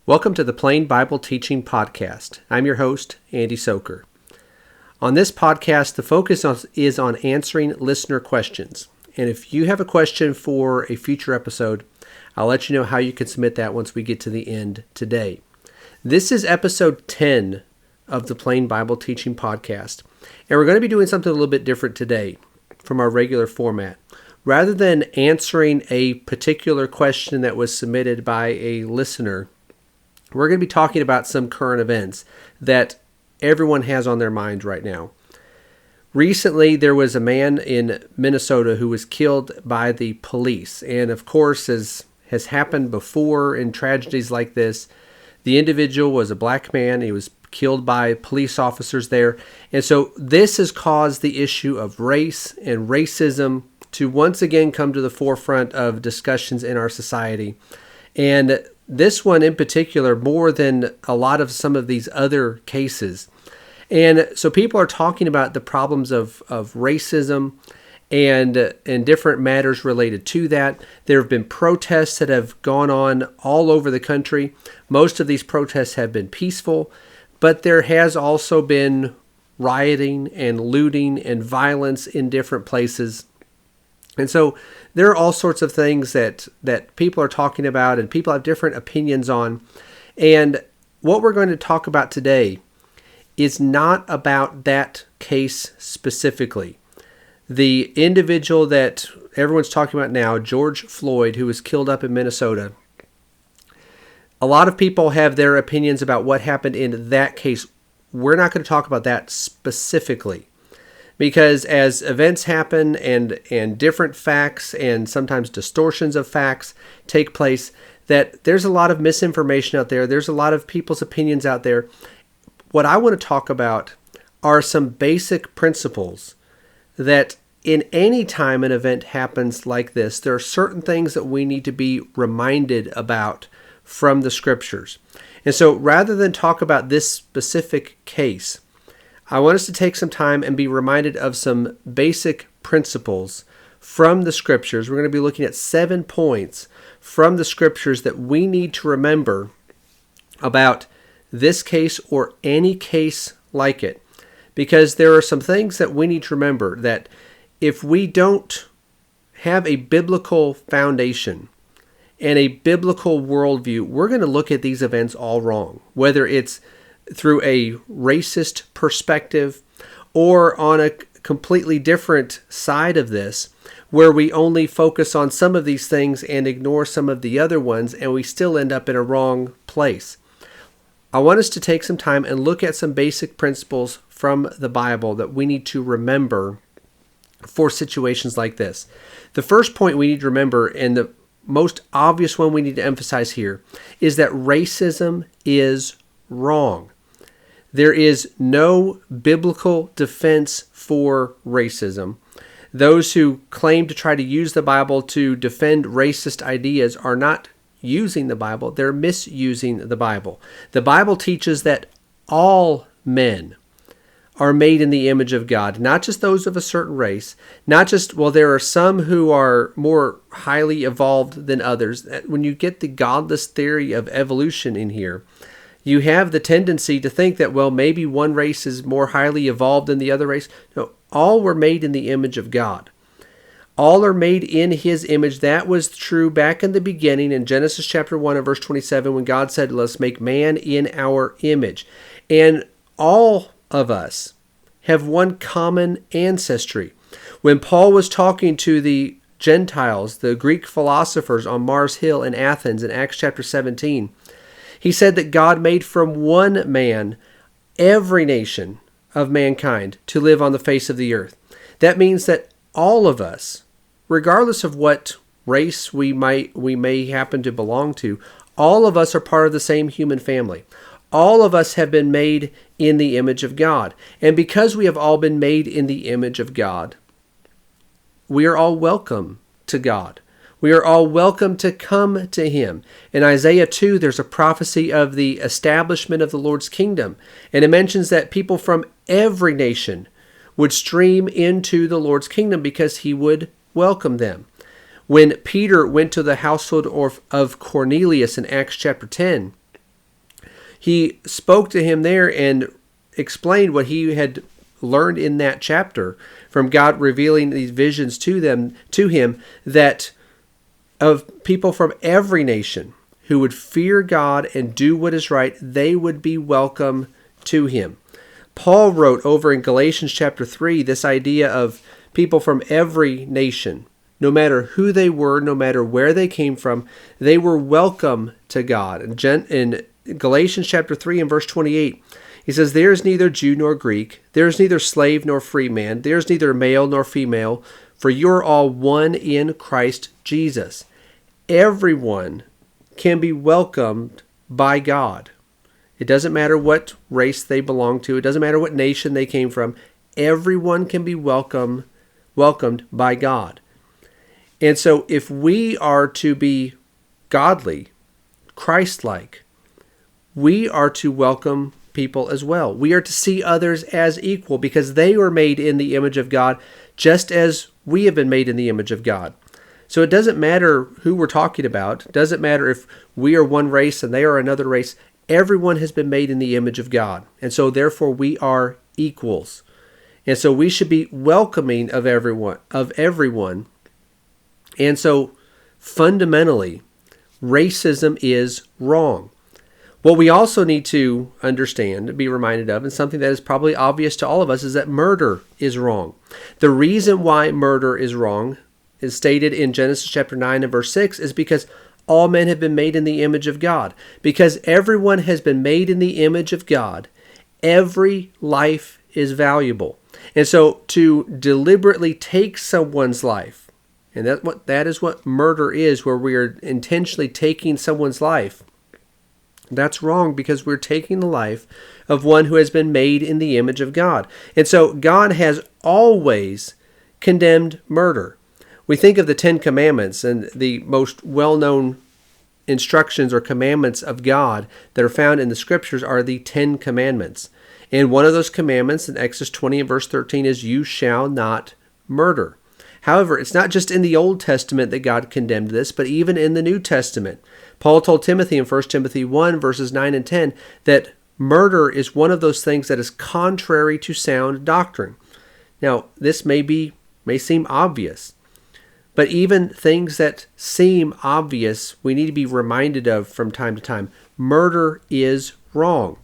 Welcome to the Plain Bible Teaching Podcast. I'm your host, Andy Soker. On this podcast, the focus is on answering listener questions. And if you have a question for a future episode, I'll let you know how you can submit that once we get to the end today. This is episode 10 of the Plain Bible Teaching Podcast. And we're going to be doing something a little bit different today from our regular format. Rather than answering a particular question that was submitted by a listener, we're going to be talking about some current events that everyone has on their mind right now. Recently, there was a man in Minnesota who was killed by the police. And of course, as has happened before in tragedies like this, the individual was a black man. He was killed by police officers there. And so this has caused the issue of race and racism to once again come to the forefront of discussions in our society. And this one in particular, more than a lot of some of these other cases. And so people are talking about the problems of racism and different matters related to that. There have been protests that have gone on all over the country. Most of these protests have been peaceful, but there has also been rioting and looting and violence in different places. And so there are all sorts of things that people are talking about and people have different opinions on. And what we're going to talk about today is not about that case specifically. The individual that everyone's talking about now, George Floyd, who was killed up in Minnesota, a lot of people have their opinions about what happened in that case. We're not going to talk about that specifically. Because as events happen and different facts and sometimes distortions of facts take place, that there's a lot of misinformation out there. There's a lot of people's opinions out there. What I want to talk about are some basic principles that in any time an event happens like this, there are certain things that we need to be reminded about from the scriptures. And so rather than talk about this specific case, I want us to take some time and be reminded of some basic principles from the scriptures. We're going to be looking at 7 points from the scriptures that we need to remember about this case or any case like it. Because there are some things that we need to remember that if we don't have a biblical foundation and a biblical worldview, we're going to look at these events all wrong. Whether it's through a racist perspective or on a completely different side of this, where we only focus on some of these things and ignore some of the other ones, and we still end up in a wrong place. I want us to take some time and look at some basic principles from the Bible that we need to remember for situations like this. The first point we need to remember, and the most obvious one we need to emphasize here, is that racism is wrong. There is no biblical defense for racism. Those who claim to try to use the Bible to defend racist ideas are not using the Bible. They're misusing the Bible. The Bible teaches that all men are made in the image of God, not just those of a certain race, not just, well, there are some who are more highly evolved than others. When you get the godless theory of evolution in here, you have the tendency to think that, well, maybe one race is more highly evolved than the other race. No, all were made in the image of God. All are made in His image. That was true back in the beginning in Genesis chapter 1 and verse 27 when God said, let's make man in our image. And all of us have one common ancestry. When Paul was talking to the Gentiles, the Greek philosophers on Mars Hill in Athens in Acts chapter 17, he said that God made from one man every nation of mankind to live on the face of the earth. That means that all of us, regardless of what race we may happen to belong to, all of us are part of the same human family. All of us have been made in the image of God. And because we have all been made in the image of God, we are all welcome to God. We are all welcome to come to Him. In Isaiah 2, there's a prophecy of the establishment of the Lord's kingdom. And it mentions that people from every nation would stream into the Lord's kingdom because He would welcome them. When Peter went to the household of Cornelius in Acts chapter 10, he spoke to him there and explained what he had learned in that chapter from God revealing these visions to him, that of people from every nation who would fear God and do what is right, they would be welcome to him. Paul wrote over in Galatians chapter 3 this idea of people from every nation. No matter who they were, no matter where they came from, they were welcome to God. In Galatians chapter 3 and verse 28, he says, "There is neither Jew nor Greek, there is neither slave nor free man, there is neither male nor female, for you are all one in Christ Jesus." Everyone can be welcomed by God. It doesn't matter what race they belong to. It doesn't matter what nation they came from. Everyone can be welcomed by God. And so if we are to be godly, Christ-like, we are to welcome people as well. We are to see others as equal because they were made in the image of God just as we have been made in the image of God. So it doesn't matter who we're talking about. It doesn't matter if we are one race and they are another race. Everyone has been made in the image of God. And so therefore we are equals. And so we should be welcoming of everyone. And so fundamentally, racism is wrong. What we also need to understand, be reminded of, and something that is probably obvious to all of us, is that murder is wrong. The reason why murder is wrong is stated in Genesis chapter 9 and verse 6 is because all men have been made in the image of God. Because everyone has been made in the image of God, every life is valuable. And so to deliberately take someone's life, and that is what murder is, where we are intentionally taking someone's life, that's wrong because we're taking the life of one who has been made in the image of God. And so God has always condemned murder. We think of the Ten Commandments, and the most well-known instructions or commandments of God that are found in the Scriptures are the Ten Commandments. And one of those commandments in Exodus 20 and verse 13 is, "You shall not murder." However, it's not just in the Old Testament that God condemned this, but even in the New Testament. Paul told Timothy in 1 Timothy 1 verses 9 and 10 that murder is one of those things that is contrary to sound doctrine. Now, this may seem obvious, but even things that seem obvious, we need to be reminded of from time to time. Murder is wrong.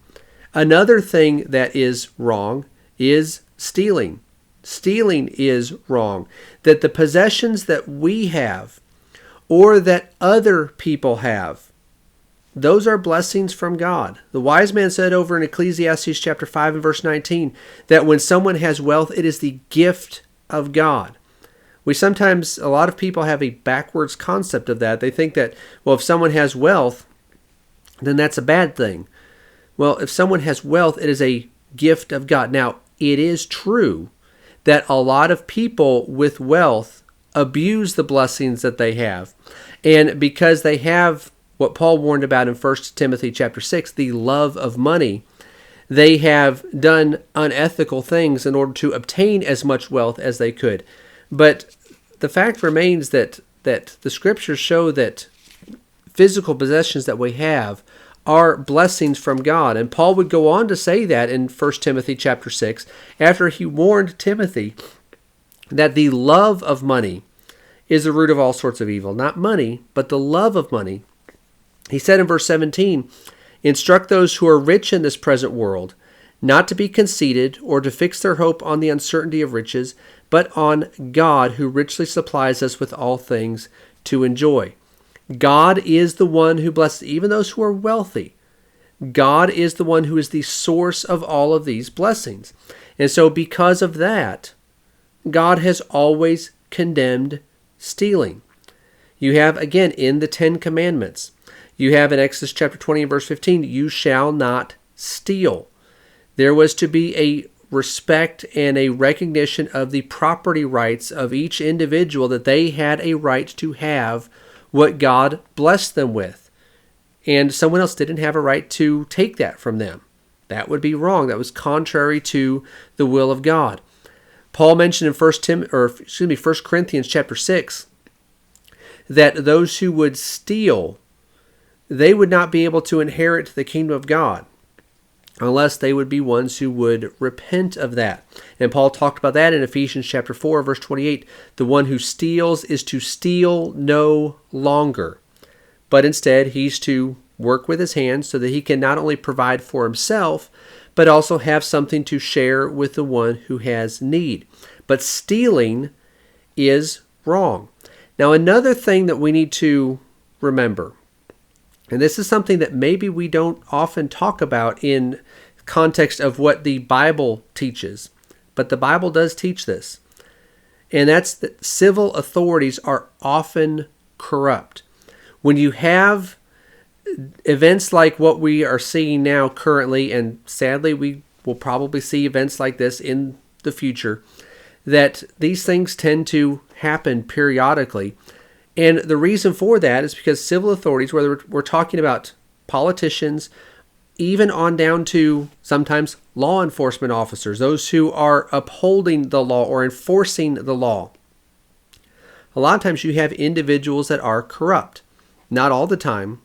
Another thing that is wrong is stealing. Stealing is wrong. That the possessions that we have or that other people have, those are blessings from God. The wise man said over in Ecclesiastes chapter 5 and verse 19 that when someone has wealth, it is the gift of God. A lot of people have a backwards concept of that. They think that, well, if someone has wealth, then that's a bad thing. Well, if someone has wealth, it is a gift of God. Now, it is true that a lot of people with wealth abuse the blessings that they have. And because they have what Paul warned about in 1 Timothy chapter 6, the love of money, they have done unethical things in order to obtain as much wealth as they could. But the fact remains that the Scriptures show that physical possessions that we have are blessings from God. And Paul would go on to say that in 1 Timothy chapter 6, after he warned Timothy that the love of money is the root of all sorts of evil. Not money, but the love of money. He said in verse 17, "Instruct those who are rich in this present world, not to be conceited or to fix their hope on the uncertainty of riches, but on God who richly supplies us with all things to enjoy." God is the one who blesses even those who are wealthy. God is the one who is the source of all of these blessings. And so because of that, God has always condemned stealing. You have, again, in the Ten Commandments, you have in Exodus chapter 20 and verse 15, "You shall not steal." There was to be a respect and a recognition of the property rights of each individual, that they had a right to have what God blessed them with. And someone else didn't have a right to take that from them. That would be wrong. That was contrary to the will of God. Paul mentioned in 1 Corinthians chapter 6 that those who would steal, they would not be able to inherit the kingdom of God. unless they would be ones who would repent of that. And Paul talked about that in Ephesians chapter 4, verse 28. The one who steals is to steal no longer, but instead he's to work with his hands so that he can not only provide for himself, but also have something to share with the one who has need. But stealing is wrong. Now, another thing that we need to remember, and this is something that maybe we don't often talk about in context of what the Bible teaches, but the Bible does teach this, and that's that civil authorities are often corrupt. When you have events like what we are seeing now currently, and sadly we will probably see events like this in the future, that these things tend to happen periodically. And the reason for that is because civil authorities, whether we're talking about politicians, even on down to sometimes law enforcement officers, those who are upholding the law or enforcing the law, a lot of times you have individuals that are corrupt. Not all the time.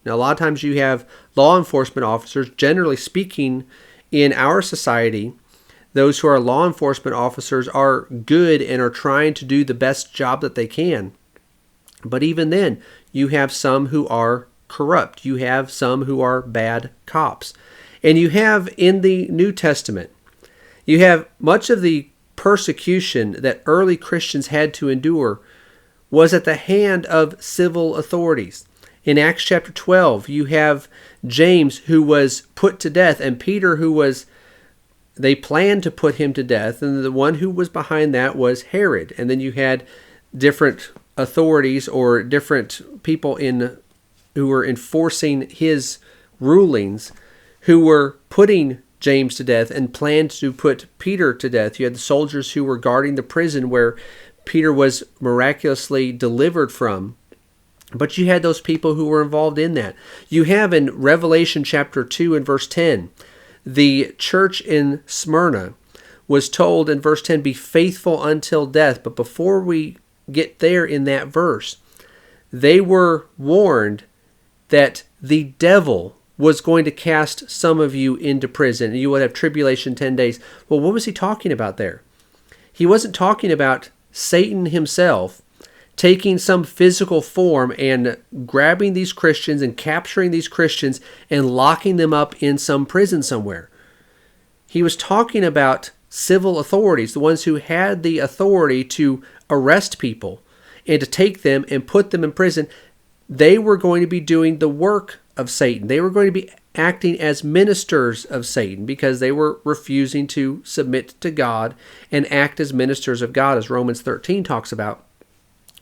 Now, a lot of times you have law enforcement officers, generally speaking, in our society, those who are law enforcement officers are good and are trying to do the best job that they can. But even then, you have some who are corrupt. You have some who are bad cops. And you have in the New Testament, you have much of the persecution that early Christians had to endure was at the hand of civil authorities. In Acts chapter 12, you have James who was put to death, and Peter they planned to put him to death, and the one who was behind that was Herod. And then you had different authorities or different people who were enforcing his rulings who were putting James to death and planned to put Peter to death. You had the soldiers who were guarding the prison where Peter was miraculously delivered from. But you had those people who were involved in that. You have in Revelation chapter 2 and verse 10, the church in Smyrna was told in verse 10, be faithful until death. But before we get there in that verse, they were warned that the devil was going to cast some of you into prison, and you would have tribulation 10 days. Well, what was he talking about there? He wasn't talking about Satan himself taking some physical form and grabbing these Christians and capturing these Christians and locking them up in some prison somewhere. He was talking about civil authorities, the ones who had the authority to arrest people and to take them and put them in prison. They were going to be doing the work of Satan. They were going to be acting as ministers of Satan because they were refusing to submit to God and act as ministers of God, as Romans 13 talks about.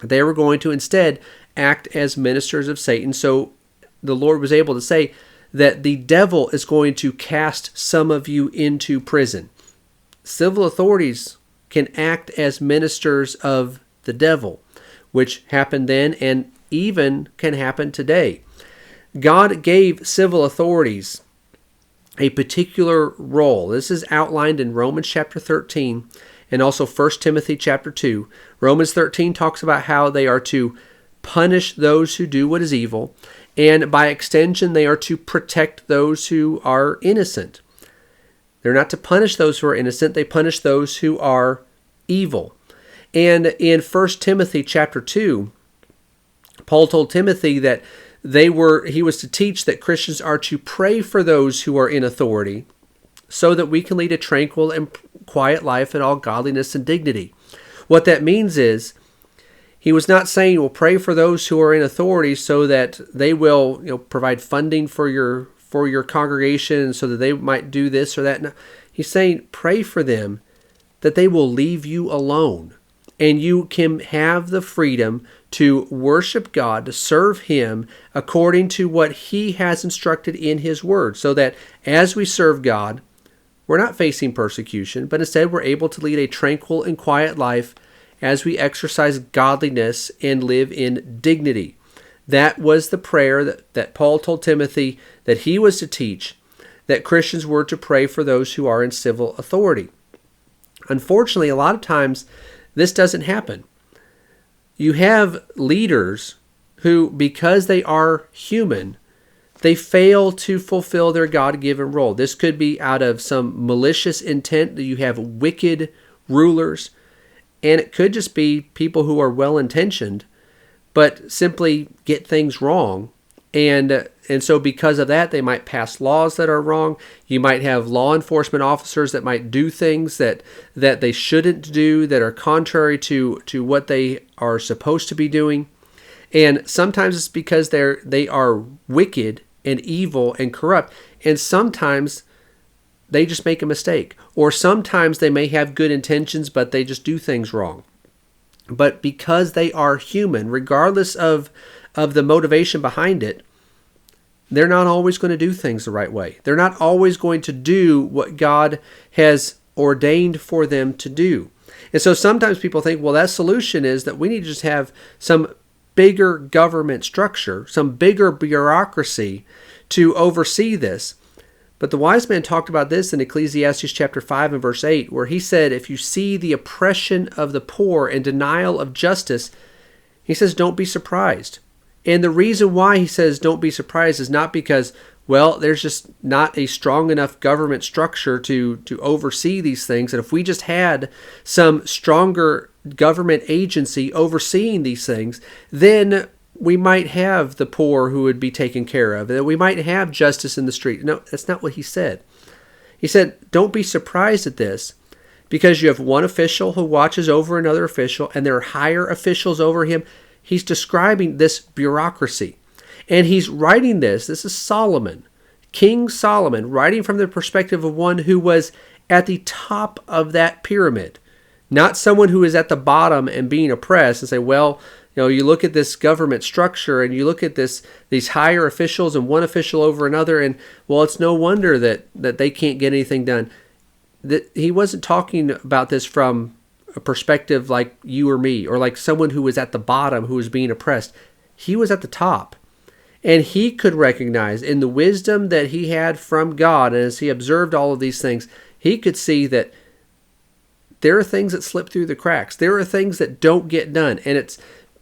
They were going to instead act as ministers of Satan. So the Lord was able to say that the devil is going to cast some of you into prison. Civil authorities can act as ministers of the devil, which happened then and even can happen today. God gave civil authorities a particular role. This is outlined in Romans chapter 13 and also 1 Timothy chapter 2. Romans 13 talks about how they are to punish those who do what is evil, and by extension, they are to protect those who are innocent. They're not to punish those who are innocent, they punish those who are evil. And in 1 Timothy chapter 2, Paul told Timothy that he was to teach that Christians are to pray for those who are in authority so that we can lead a tranquil and quiet life in all godliness and dignity. What that means is, he was not saying, well, pray for those who are in authority so that they will, provide funding for your congregation so that they might do this or that. No. He's saying, pray for them that they will leave you alone and you can have the freedom to worship God, to serve Him according to what He has instructed in His Word, so that as we serve God, we're not facing persecution, but instead we're able to lead a tranquil and quiet life as we exercise godliness and live in dignity. That was the prayer that Paul told Timothy that he was to teach, that Christians were to pray for those who are in civil authority. Unfortunately, a lot of times this doesn't happen. You have leaders who, because they are human, they fail to fulfill their God-given role. This could be out of some malicious intent that you have wicked rulers, and it could just be people who are well-intentioned but simply get things wrong. And so because of that, they might pass laws that are wrong. You might have law enforcement officers that might do things that they shouldn't do, that are contrary to what they are supposed to be doing. And sometimes it's because they are wicked and evil and corrupt. And sometimes they just make a mistake. Or sometimes they may have good intentions, but they just do things wrong. But because they are human, regardless of the motivation behind it, they're not always going to do things the right way. They're not always going to do what God has ordained for them to do. And so sometimes people think, well, that solution is that we need to just have some bigger government structure, some bigger bureaucracy to oversee this. But the wise man talked about this in Ecclesiastes chapter 5 and verse 8, where he said, if you see the oppression of the poor and denial of justice, he says, don't be surprised. And the reason why he says don't be surprised is not because, well, there's just not a strong enough government structure to oversee these things. And if we just had some stronger government agency overseeing these things, then we might have the poor who would be taken care of, and we might have justice in the street. No, that's not what he said. He said, don't be surprised at this, because you have one official who watches over another official, and there are higher officials over him. He's describing this bureaucracy. And he's writing this is Solomon, King Solomon, writing from the perspective of one who was at the top of that pyramid, not someone who is at the bottom and being oppressed and say, well, you look at this government structure and you look at these higher officials and one official over another, and well, it's no wonder that they can't get anything done. He wasn't talking about this from a perspective like you or me, or like someone who was at the bottom who was being oppressed. He was at the top. And he could recognize in the wisdom that he had from God, and as he observed all of these things, he could see that there are things that slip through the cracks. There are things that don't get done. And it's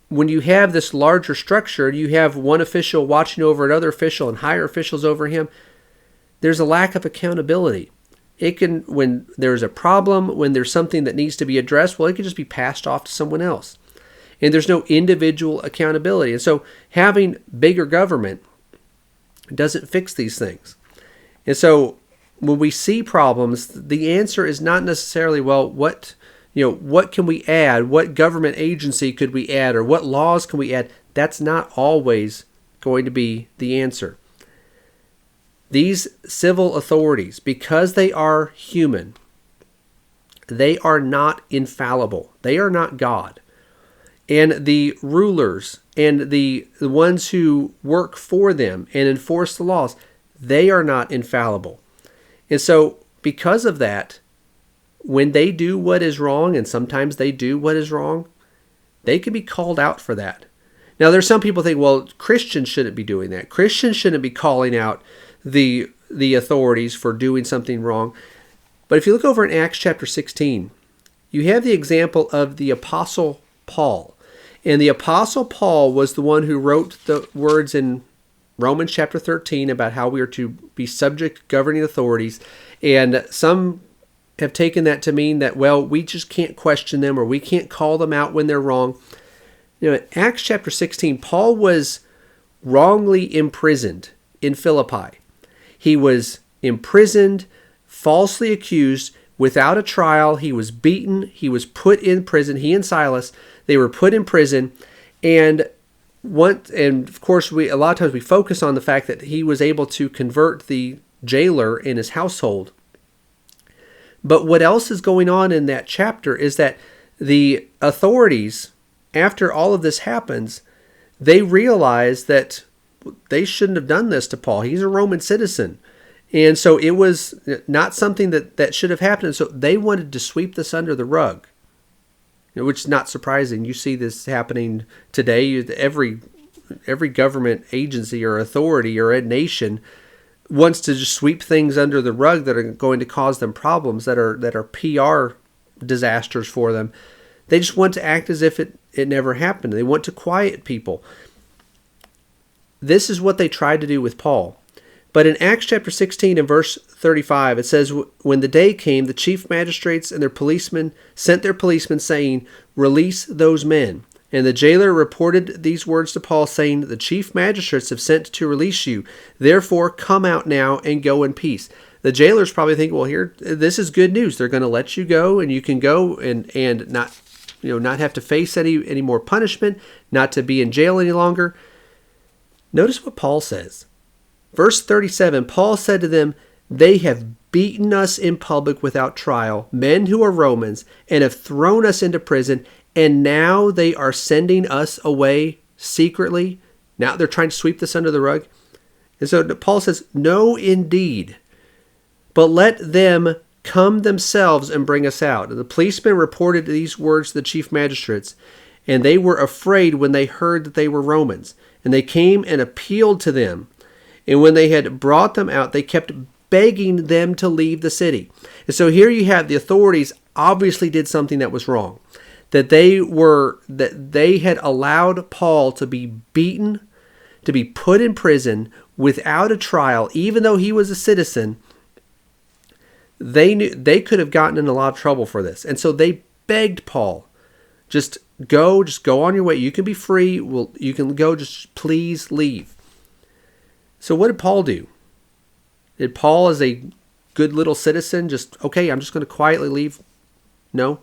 when you have this larger structure, you have one official watching over another official and higher officials over him, there's a lack of accountability. It can, when there's a problem, when there's something that needs to be addressed, well, it can just be passed off to someone else. And there's no individual accountability. And so having bigger government doesn't fix these things. And so when we see problems, the answer is not necessarily, well, what can we add? What government agency could we add? Or what laws can we add? That's not always going to be the answer. These civil authorities, because they are human, they are not infallible. They are not God. And the rulers and the ones who work for them and enforce the laws, they are not infallible. And so because of that, when they do what is wrong, and sometimes they do what is wrong, they can be called out for that. Now, there's some people think, well, Christians shouldn't be doing that. Christians shouldn't be calling out the authorities for doing something wrong. But if you look over in Acts chapter 16, you have the example of the Apostle Paul. And the Apostle Paul was the one who wrote the words in Romans chapter 13 about how we are to be subject to governing authorities. And some have taken that to mean that, well, we just can't question them or we can't call them out when they're wrong. In Acts chapter 16, Paul was wrongly imprisoned in Philippi. He was imprisoned, falsely accused, without a trial. He was beaten. He was put in prison. He and Silas, they were put in prison. And of course, a lot of times we focus on the fact that he was able to convert the jailer in his household. But what else is going on in that chapter is that the authorities, after all of this happens, they realize that they shouldn't have done this to Paul. He's a Roman citizen. And so it was not something that should have happened. So they wanted to sweep this under the rug, which is not surprising. You see this happening today. Every government agency or authority or a nation wants to just sweep things under the rug that are going to cause them problems, that are PR disasters for them. They just want to act as if it never happened. They want to quiet people. this is what they tried to do with Paul. But in Acts chapter 16 and verse 35, it says, when the day came, the chief magistrates and their policemen sent their policemen, saying, release those men. And the jailer reported these words to Paul, saying, the chief magistrates have sent to release you. Therefore, come out now and go in peace. The jailers probably think, well, here, this is good news. They're going to let you go, and you can go and not, not have to face any more punishment, not to be in jail any longer. Notice what Paul says. Verse 37, Paul said to them, they have beaten us in public without trial, men who are Romans, and have thrown us into prison, and now they are sending us away secretly. Now they're trying to sweep this under the rug. And so Paul says, no, indeed, but let them come themselves and bring us out. And the policemen reported these words to the chief magistrates, and they were afraid when they heard that they were Romans. And they came and appealed to them. And when they had brought them out, they kept begging them to leave the city. And so here you have the authorities obviously did something that was wrong. That they had allowed Paul to be beaten, to be put in prison without a trial, even though he was a citizen. They knew they could have gotten in a lot of trouble for this. And so they begged Paul, just go on your way. You can be free. You can go, just please leave. So what did Paul do? Did Paul, as a good little citizen, okay, I'm just going to quietly leave? No.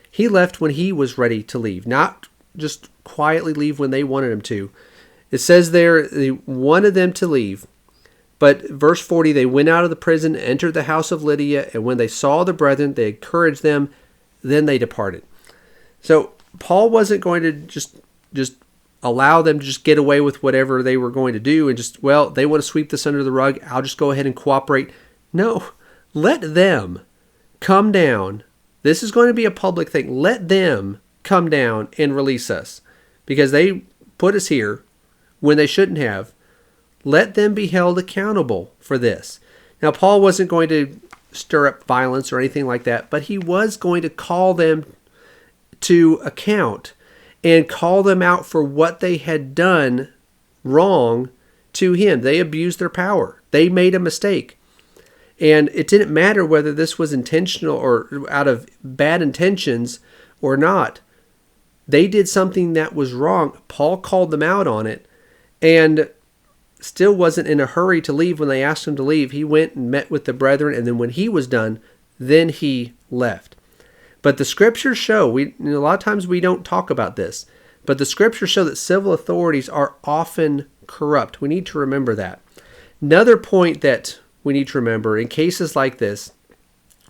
He left when he was ready to leave, not just quietly leave when they wanted him to. It says there, they wanted them to leave. But verse 40, they went out of the prison, entered the house of Lydia, and when they saw the brethren, they encouraged them, then they departed. So Paul wasn't going to just allow them to just get away with whatever they were going to do and they want to sweep this under the rug, I'll just go ahead and cooperate. No, let them come down. This is going to be a public thing. Let them come down and release us because they put us here when they shouldn't have. Let them be held accountable for this. Now, Paul wasn't going to stir up violence or anything like that, but he was going to call them to account and call them out for what they had done wrong to him. They abused their power. They made a mistake. And it didn't matter whether this was intentional or out of bad intentions or not. They did something that was wrong. Paul called them out on it and still wasn't in a hurry to leave when they asked him to leave. He went and met with the brethren, and then when he was done, then he left. But the scriptures show, a lot of times we don't talk about this, but the scriptures show that civil authorities are often corrupt. We need to remember that. Another point that we need to remember in cases like this,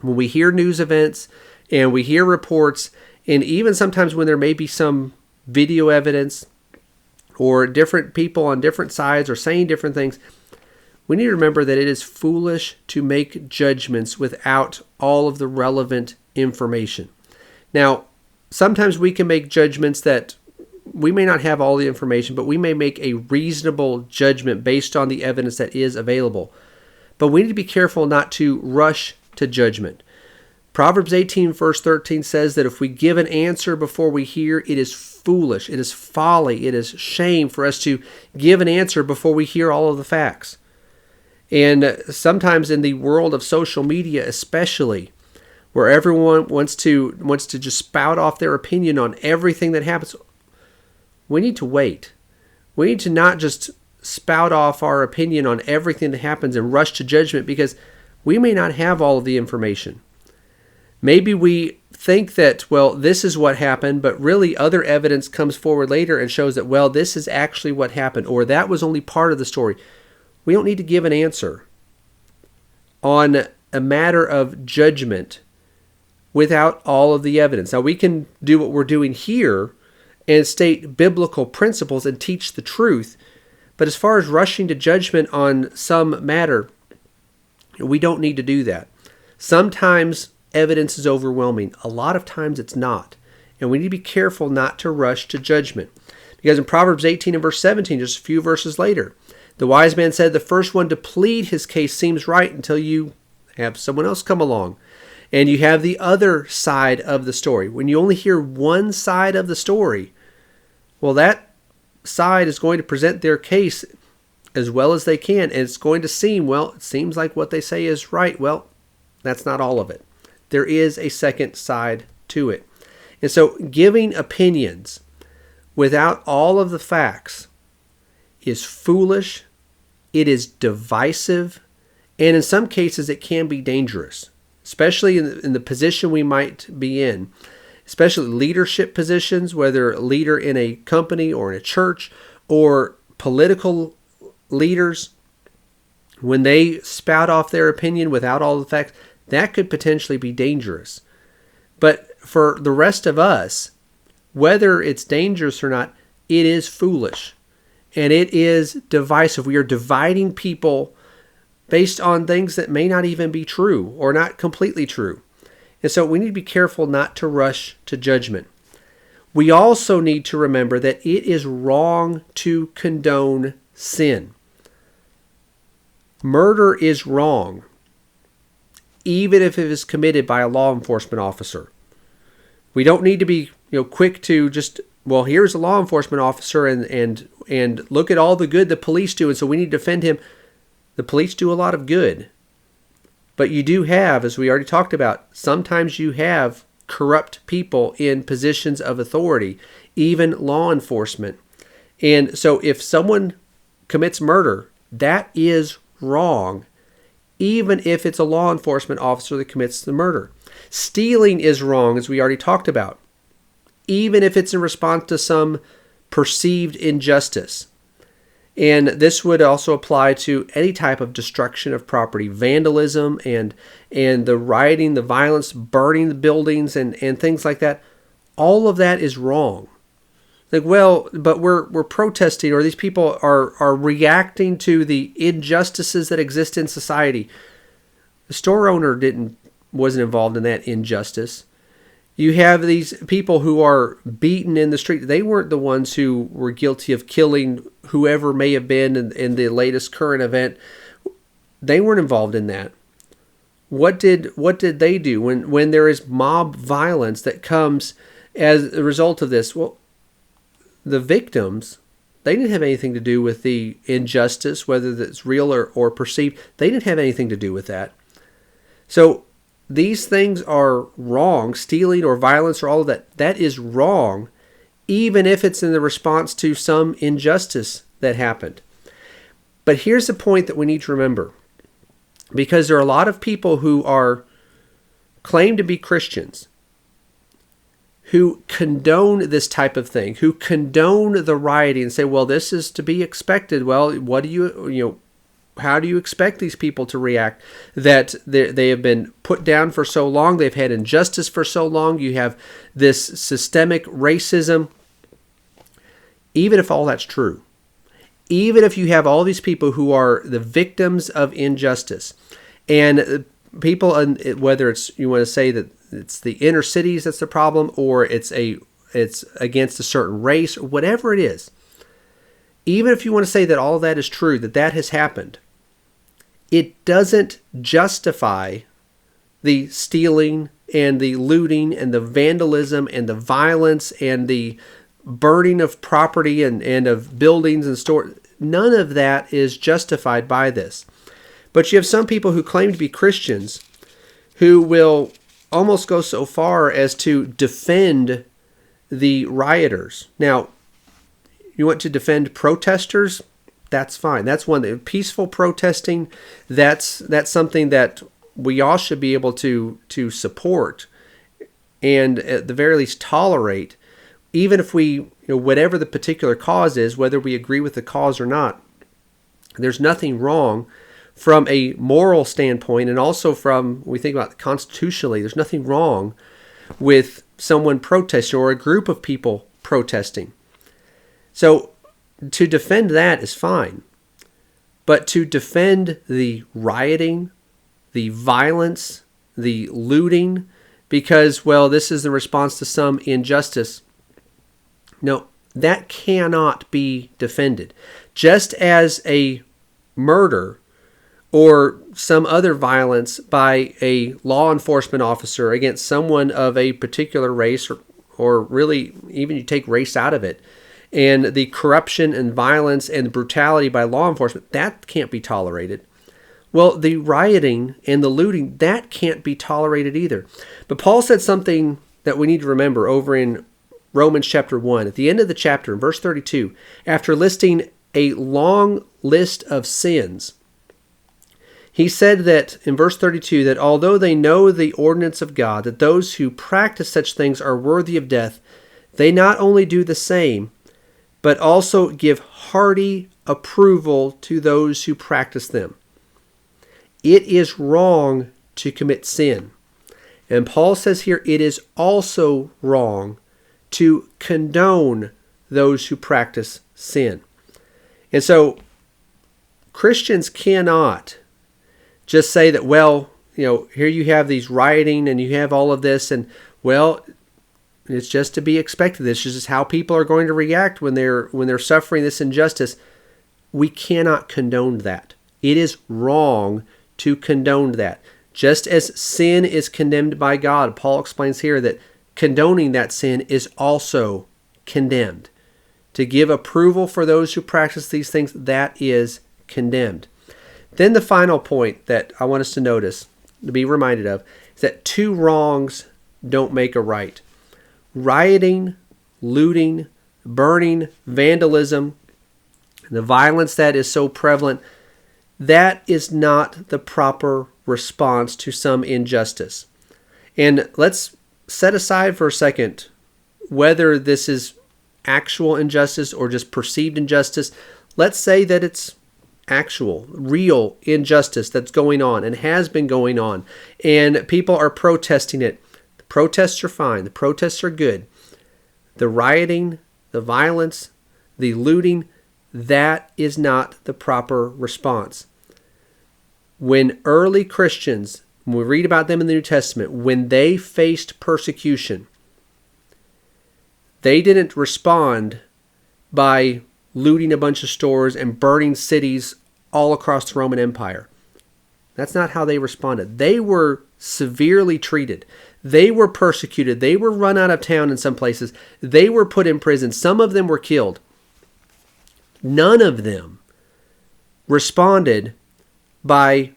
when we hear news events and we hear reports, and even sometimes when there may be some video evidence or different people on different sides or saying different things, we need to remember that it is foolish to make judgments without all of the relevant information. Now, sometimes we can make judgments that we may not have all the information, but we may make a reasonable judgment based on the evidence that is available. But we need to be careful not to rush to judgment. Proverbs 18 verse 13 says that if we give an answer before we hear, it is foolish, it is folly, it is shame for us to give an answer before we hear all of the facts. And sometimes in the world of social media especially, where everyone wants to just spout off their opinion on everything that happens, we need to wait. We need to not just spout off our opinion on everything that happens and rush to judgment, because we may not have all of the information. Maybe we think that, well, this is what happened, but really other evidence comes forward later and shows that, well, this is actually what happened, or that was only part of the story. We don't need to give an answer on a matter of judgment without all of the evidence. Now, we can do what we're doing here and state biblical principles and teach the truth, but as far as rushing to judgment on some matter, we don't need to do that. Sometimes evidence is overwhelming. A lot of times it's not. And we need to be careful not to rush to judgment. Because in Proverbs 18 and verse 17, just a few verses later, the wise man said, the first one to plead his case seems right until you have someone else come along. And you have the other side of the story. When you only hear one side of the story, well, that side is going to present their case as well as they can. And it's going to seem, well, it seems like what they say is right. Well, that's not all of it. There is a second side to it. And so giving opinions without all of the facts is foolish, it is divisive, and in some cases it can be dangerous, especially in the position we might be in, especially leadership positions, whether a leader in a company or in a church or political leaders. When they spout off their opinion without all the facts, that could potentially be dangerous. But for the rest of us, whether it's dangerous or not, it is foolish and it is divisive. We are dividing people based on things that may not even be true or not completely true. And so we need to be careful not to rush to judgment. We also need to remember that it is wrong to condone sin. Murder is wrong, even if it is committed by a law enforcement officer. We don't need to be quick to just, well, here's a law enforcement officer and look at all the good the police do, and so we need to defend him. The police do a lot of good. But you do have, as we already talked about, sometimes you have corrupt people in positions of authority, even law enforcement. And so if someone commits murder, that is wrong, even if it's a law enforcement officer that commits the murder. Stealing is wrong, as we already talked about, even if it's in response to some perceived injustice. And this would also apply to any type of destruction of property, vandalism and the rioting, the violence, burning the buildings and things like that. All of that is wrong. Like, well, but we're protesting, or these people are reacting to the injustices that exist in society. The store owner wasn't involved in that injustice. You have these people who are beaten in the street. They weren't the ones who were guilty of killing whoever may have been in the latest current event. They weren't involved in that. What did they do when there is mob violence that comes as a result of this? Well, the victims, they didn't have anything to do with the injustice, whether that's real or perceived. They didn't have anything to do with that. So these things are wrong. Stealing or violence or all of that, that is wrong, even if it's in the response to some injustice that happened. But here's the point that we need to remember, because there are a lot of people who claim to be Christians, who condone this type of thing, who condone the rioting and say, well, this is to be expected. Well, what do how do you expect these people to react? That they have been put down for so long, they've had injustice for so long, you have this systemic racism. Even if all that's true, even if you have all these people who are the victims of injustice, and people, whether it's, you want to say that it's the inner cities that's the problem, or it's against a certain race, or whatever it is, even if you want to say that all of that is true, that has happened, it doesn't justify the stealing and the looting and the vandalism and the violence and the burning of property and of buildings and stores. None of that is justified by this. But you have some people who claim to be Christians who will almost go so far as to defend the rioters. Now, you want to defend protesters? That's fine. That's one thing. Peaceful protesting, that's something that we all should be able to support and at the very least tolerate, even if we, whatever the particular cause is, whether we agree with the cause or not. There's nothing wrong from a moral standpoint, and also from, when we think about constitutionally, there's nothing wrong with someone protesting or a group of people protesting. So to defend that is fine. But to defend the rioting, the violence, the looting, because, well, this is in response to some injustice, no, that cannot be defended. Just as a murder or some other violence by a law enforcement officer against someone of a particular race, or really even you take race out of it, And the corruption and violence and brutality by law enforcement, that can't be tolerated. Well, the rioting and the looting, that can't be tolerated either. But Paul said something that we need to remember over in Romans chapter 1. At the end of the chapter, in verse 32, after listing a long list of sins, he said that in verse 32 that although they know the ordinance of God, that those who practice such things are worthy of death, they not only do the same, but also give hearty approval to those who practice them. It is wrong to commit sin. And Paul says here it is also wrong to condone those who practice sin. And so Christians cannot just say that, well, here you have these rioting and you have all of this, and well, it's just to be expected. This is just how people are going to react when they're suffering this injustice. We cannot condone that. It is wrong to condone that. Just as sin is condemned by God, Paul explains here that condoning that sin is also condemned. To give approval for those who practice these things, that is condemned. Then the final point that I want us to notice, to be reminded of, is that two wrongs don't make a right. Rioting, looting, burning, vandalism, the violence that is so prevalent, that is not the proper response to some injustice. And let's set aside for a second whether this is actual injustice or just perceived injustice. Let's say that it's actual, real injustice that's going on and has been going on, and people are protesting it. The protests are fine. The protests are good. The rioting, the violence, the looting, that is not the proper response. When early Christians, when we read about them in the New Testament, when they faced persecution, they didn't respond by looting a bunch of stores and burning cities all across the Roman Empire. That's not how they responded. They were severely treated. They were persecuted. They were run out of town in some places. They were put in prison. Some of them were killed. None of them responded by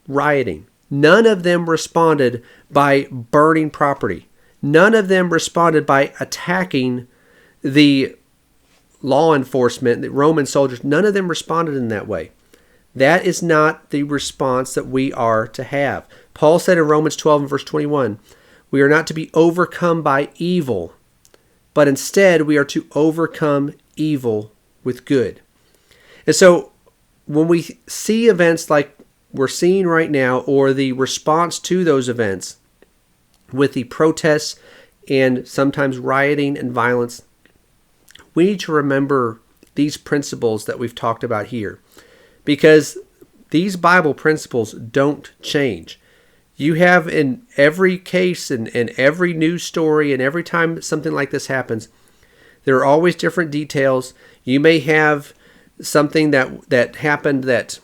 rioting. None of them responded by burning property. None of them responded by attacking the law enforcement, the Roman soldiers. None of them responded in that way. That is not the response that we are to have. Paul said in Romans 12 and verse 21, we are not to be overcome by evil, but instead we are to overcome evil with good. And so when we see events like we're seeing right now, or the response to those events with the protests and sometimes rioting and violence, we need to remember these principles that we've talked about here, because these Bible principles don't change. You have in every case and every news story and every time something like this happens, there are always different details. You may have something that happened that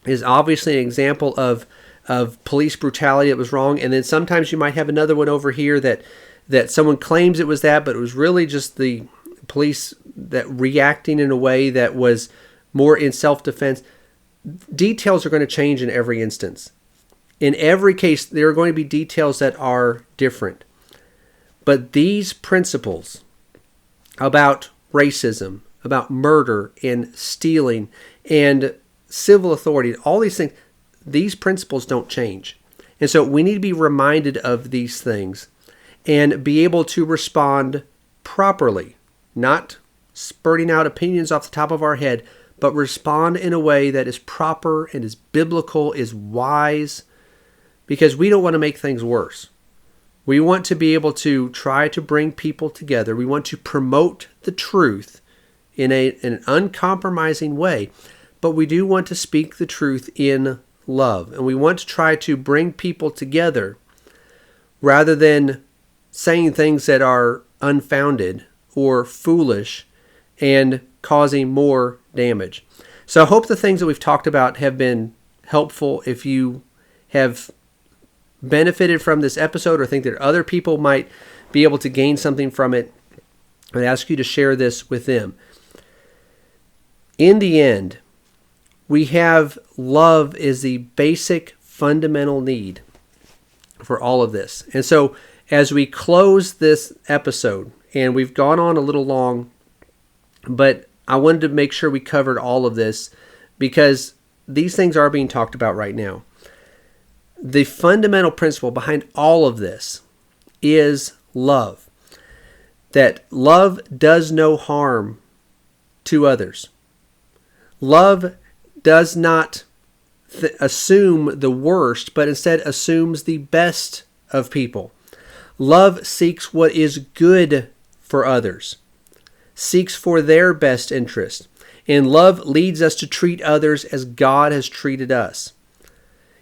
is obviously an example of police brutality that was wrong, and then sometimes you might have another one over here that someone claims it was that, but it was really just the police that reacting in a way that was more in self-defense. Details are going to change in every instance. In every case, there are going to be details that are different. But these principles about racism, about murder and stealing and civil authority, all these things, these principles don't change. And so we need to be reminded of these things and be able to respond properly, not spurting out opinions off the top of our head, but respond in a way that is proper and is biblical, is wise, because we don't want to make things worse. We want to be able to try to bring people together. We want to promote the truth in an uncompromising way, but we do want to speak the truth in love. And we want to try to bring people together rather than saying things that are unfounded or foolish and causing more damage. So I hope the things that we've talked about have been helpful. If you have benefited from this episode or think that other people might be able to gain something from it, I ask you to share this with them. In the end, we have love is the basic fundamental need for all of this. And so as we close this episode, and we've gone on a little long, but I wanted to make sure we covered all of this because these things are being talked about right now. The fundamental principle behind all of this is love. That love does no harm to others. Love does not assume the worst, but instead assumes the best of people. Love seeks what is good for others, seeks for their best interest, and love leads us to treat others as God has treated us.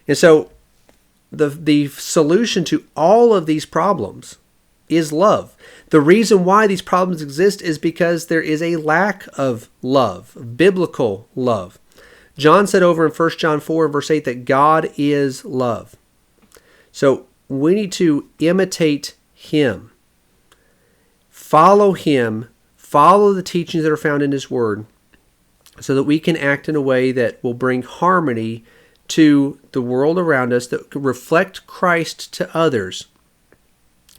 And so the solution to all of these problems is love. The reason why these problems exist is because there is a lack of love, biblical love. John said over in 1 John 4 verse 8 that God is love. So we need to imitate Him. Follow Him. Follow the teachings that are found in His Word so that we can act in a way that will bring harmony to the world around us, that can reflect Christ to others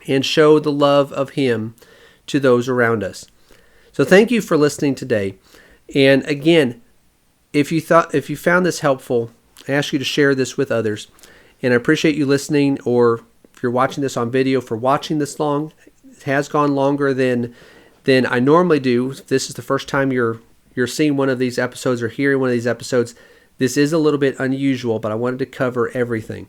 and show the love of Him to those around us. So thank you for listening today. And again, if you found this helpful, I ask you to share this with others. And I appreciate you listening, or if you're watching this on video, for watching this long. It has gone longer than I normally do. If this is the first time you're seeing one of these episodes or hearing one of these episodes, this is a little bit unusual, but I wanted to cover everything.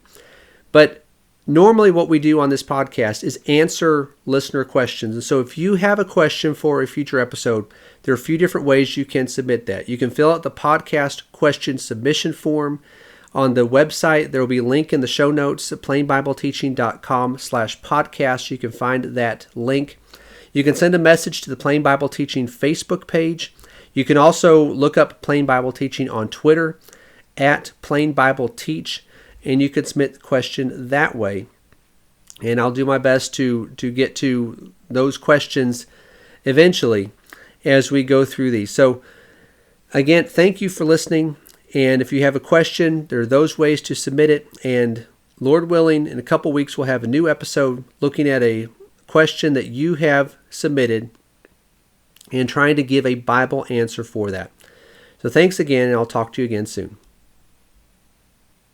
But normally what we do on this podcast is answer listener questions. And so if you have a question for a future episode, there are a few different ways you can submit that. You can fill out the podcast question submission form on the website. There will be a link in the show notes at plainbibleteaching.com/podcast. You can find that link. You can send a message to the Plain Bible Teaching Facebook page. You can also look up Plain Bible Teaching on Twitter at Plain Bible Teach, and you can submit the question that way. And I'll do my best to get to those questions eventually as we go through these. So again, thank you for listening. And if you have a question, there are those ways to submit it. And Lord willing, in a couple weeks, we'll have a new episode looking at a question that you have submitted and trying to give a Bible answer for that. So thanks again, and I'll talk to you again soon.